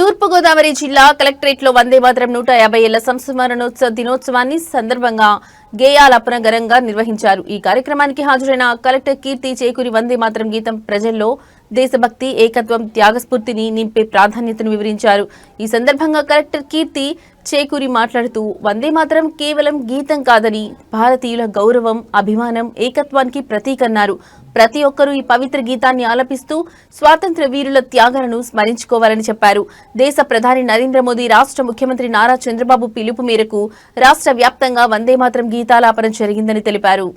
తూర్పుగోదావరి జిల్లా కలెక్టరేట్లో వందే మాతరం 150 ఏళ్ల సంస్మరణోత్సవ దినోత్సవాన్ని సందర్భంగా గేయాలాపన ఘనంగా నిర్వహించారు. ఈ కార్యక్రమానికి హాజరైన కలెక్టర్ కీర్తి చేకూరి వందే మాతరం గీతం ప్రజల్లో దేశభక్తి, ఏకత్వం, త్యాగస్ఫూర్తిని నింపే ప్రాధాన్యతను వివరించారు. ఈ సందర్భంగా కలెక్టర్ కీర్తి చేకూరి మాట్లాడుతూ వందే మాతరం కేవలం గీతం కాదని భారతీయుల గౌరవం, అభిమానం, ఏకత్వానికి ప్రతీకన్నారు. ప్రతి ఒక్కరూ ఈ పవిత్ర గీతాన్ని ఆలపిస్తూ స్వాతంత్ర వీరుల త్యాగాలను స్మరించుకోవాలని చెప్పారు. దేశ ప్రధాని నరేంద్ర మోదీ, రాష్ట్ర ముఖ్యమంత్రి నారా చంద్రబాబు పిలుపు మేరకు రాష్ట్ర వ్యాప్తంగా వందే మాతరం గీతాలాపన జరిగిందని తెలిపారు.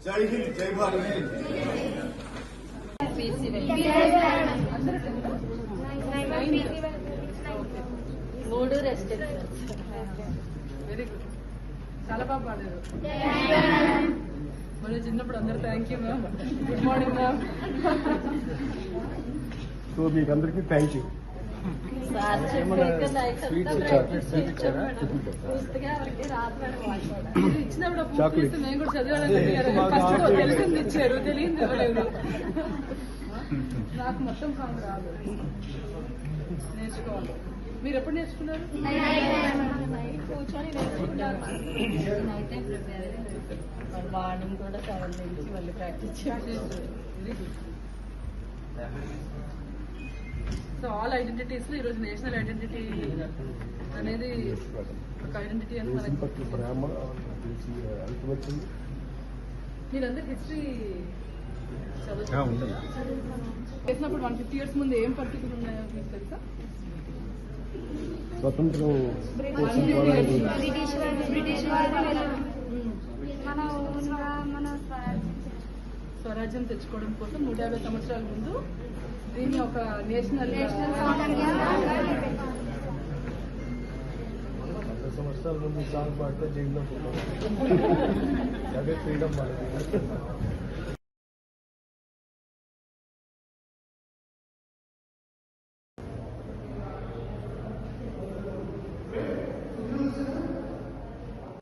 जय हिंद, जय भारत। మూడు రెస్ట్ వెరీ గుడ్, చాలా బాగా పాడారు. మన చిన్నప్పుడు అందరు thank you ma'am, good morning ma'am. So మీకు అందరికీ థ్యాంక్ యూ. ఇచ్చినప్పుడు మేము కూడా చదివాలని తెలిసింది ఇచ్చారు, తెలియదు ఇవ్వలేదు. నాకు మొత్తం సాంగ్ రాదు, నేర్చుకోవాలి. మీరు ఎప్పుడు నేర్చుకున్నారు? కూర్చొని నేర్చుకుంటారు. మార్నింగ్ కూడా 7 నుంచి మళ్ళీ ప్రాక్టీస్ చేస్తారు. Very good. So all identities లో ఈరోజు నేషనల్ ఐడెంటిటీ అనేది ఒక ఐడెంటిటీ అని మనకి. మీరందరూ హిస్టరీ చదువుతున్నారు. చేసినప్పుడు 150 years ముందు ఏం పరిస్థితులు ఉన్నాయో మీకు తెలుసా? స్వతంత్రం కోసం పోరాడి బ్రిటిష్ వాళ్ళు మన స్వరాజ్యం తెచ్చుకోవడం కోసం 150 సంవత్సరాల ముందు దీన్ని ఒక నేషనల్ 100 సంవత్సరాల ముందు సాంగ్ పాడితే జైల్లో పోతాం అదే ఫ్రీడమ్ మనకి